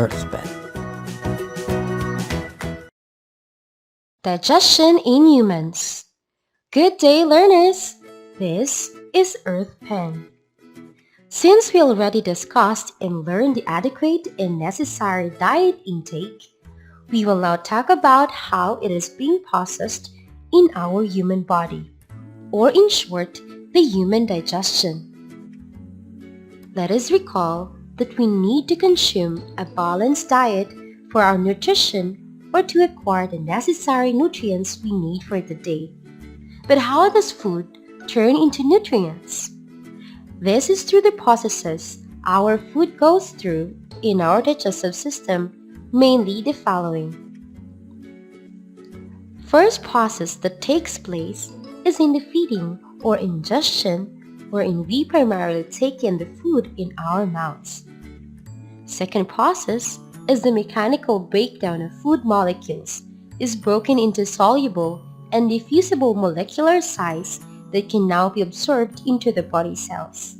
EarthPen. Digestion in humans. Good day, learners! This is EarthPen. Since we already discussed and learned the adequate and necessary diet intake, we will now talk about how it is being processed in our human body, or in short, the human digestion. Let us recall that we need to consume a balanced diet for our nutrition or to acquire the necessary nutrients we need for the day. But how does food turn into nutrients? This is through the processes our food goes through in our digestive system, mainly the following. First process that takes place is in the feeding or ingestion, wherein we primarily take in the food in our mouths. Second process is the mechanical breakdown of food molecules is broken into soluble and diffusible molecular size that can now be absorbed into the body cells.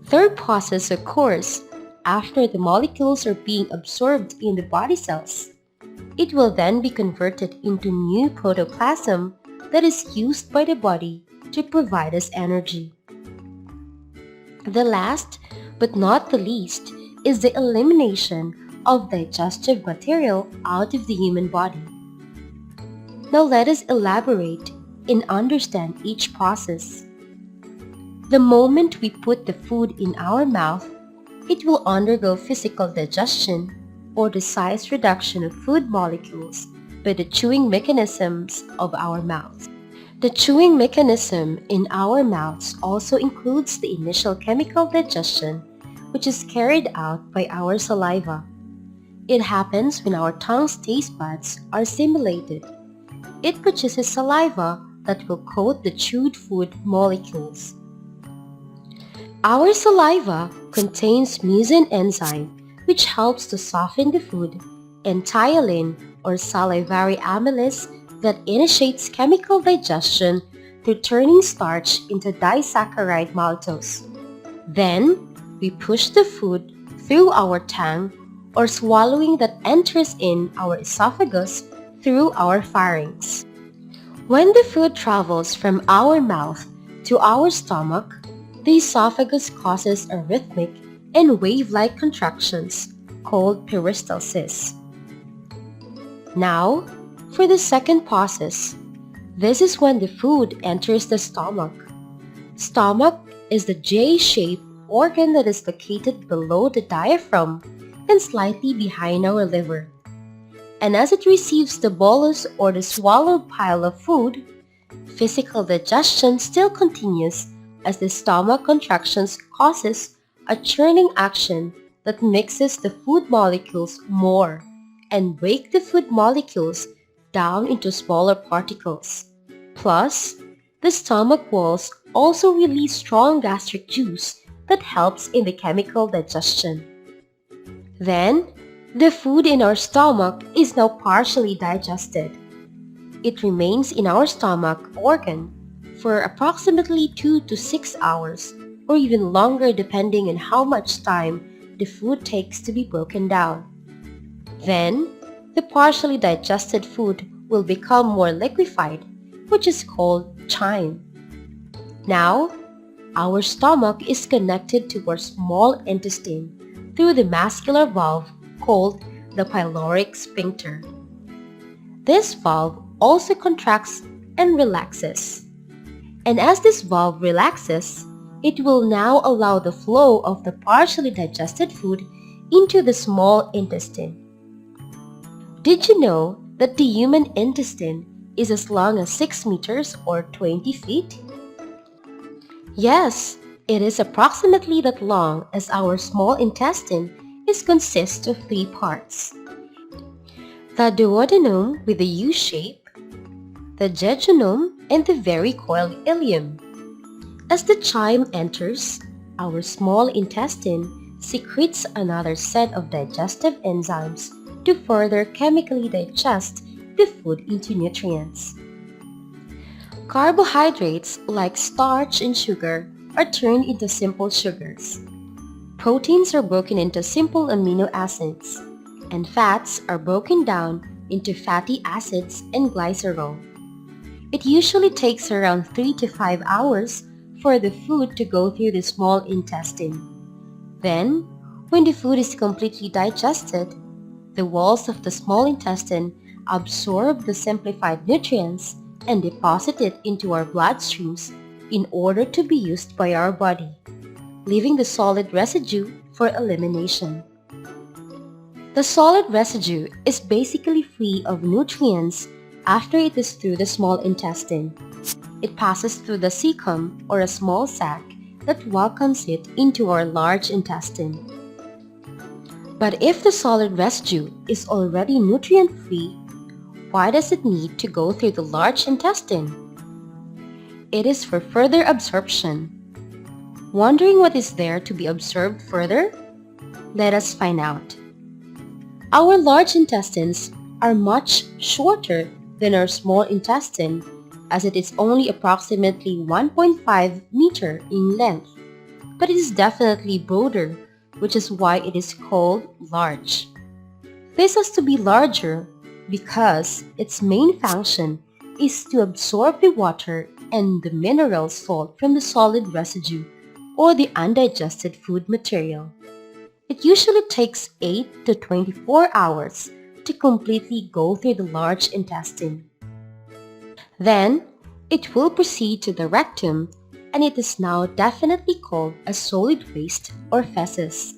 Third process occurs after the molecules are being absorbed in the body cells. It will then be converted into new protoplasm that is used by the body to provide us energy. The last, but not the least, is the elimination of digestive material out of the human body. Now let us elaborate and understand each process. The moment we put the food in our mouth, it will undergo physical digestion or the size reduction of food molecules by the chewing mechanisms of our mouths. The chewing mechanism in our mouths also includes the initial chemical digestion, which is carried out by our saliva. It happens when our tongue's taste buds are stimulated. It produces saliva that will coat the chewed food molecules. Our saliva contains mucin enzyme, which helps to soften the food, and ptyalin or salivary amylase that initiates chemical digestion through turning starch into disaccharide maltose. Then, we push the food through our tongue or swallowing that enters in our esophagus through our pharynx. When the food travels from our mouth to our stomach, the esophagus causes a rhythmic and wave-like contractions called peristalsis. Now, for the second process, this is when the food enters the stomach. Stomach is the J-shaped organ that is located below the diaphragm and slightly behind our liver. And as it receives the bolus or the swallowed pile of food, physical digestion still continues as the stomach contractions causes a churning action that mixes the food molecules more and break the food molecules down into smaller particles. Plus, the stomach walls also release strong gastric juice that helps in the chemical digestion. Then, the food in our stomach is now partially digested. It remains in our stomach organ for approximately 2 to 6 hours or even longer depending on how much time the food takes to be broken down. Then, the partially digested food will become more liquefied, which is called chyme. Now, our stomach is connected to our small intestine through the muscular valve called the pyloric sphincter. This valve also contracts and relaxes. And as this valve relaxes, it will now allow the flow of the partially digested food into the small intestine. Did you know that the human intestine is as long as 6 meters or 20 feet? Yes, it is approximately that long as our small intestine consists of 3 parts. The duodenum with the U shape, the jejunum, and the very coiled ileum. As the chyme enters, our small intestine secretes another set of digestive enzymes to further chemically digest the food into nutrients. Carbohydrates like starch and sugar are turned into simple sugars. Proteins are broken into simple amino acids, and fats are broken down into fatty acids and glycerol. It usually takes around 3 to 5 hours for the food to go through the small intestine. Then, when the food is completely digested, the walls of the small intestine absorb the simplified nutrients and deposit it into our bloodstreams in order to be used by our body, leaving the solid residue for elimination. The solid residue is basically free of nutrients after it is through the small intestine. It passes through the cecum, or a small sac that welcomes it into our large intestine. But if the solid residue is already nutrient-free, why does it need to go through the large intestine? It is for further absorption. Wondering what is there to be absorbed further? Let us find out. Our large intestines are much shorter than our small intestine, as it is only approximately 1.5 meter in length, but it is definitely broader, which is why it is called large. This has to be larger because its main function is to absorb the water and the mineral salt from the solid residue or the undigested food material. It usually takes 8 to 24 hours to completely go through the large intestine. Then, it will proceed to the rectum, and it is now definitely called a solid waste or feces.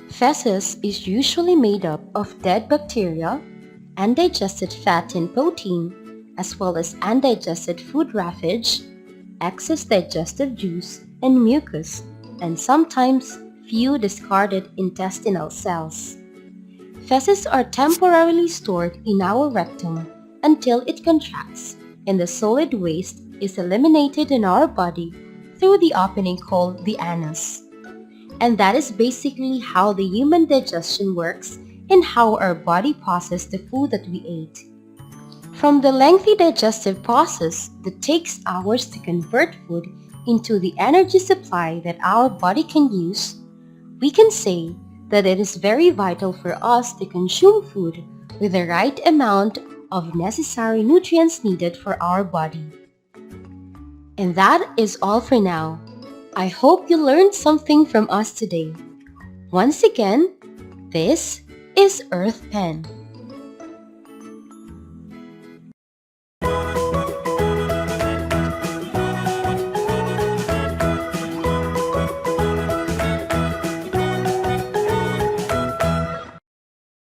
Feces is usually made up of dead bacteria, undigested fat and protein, as well as undigested food roughage, excess digestive juice, and mucus, and sometimes few discarded intestinal cells. Feces are temporarily stored in our rectum until it contracts, and the solid waste is eliminated in our body through the opening called the anus. And that is basically how the human digestion works and how our body processes the food that we ate. From the lengthy digestive process that takes hours to convert food into the energy supply that our body can use, we can say that it is very vital for us to consume food with the right amount of necessary nutrients needed for our body. And that is all for now. I hope you learned something from us today. Once again, this is EarthPen.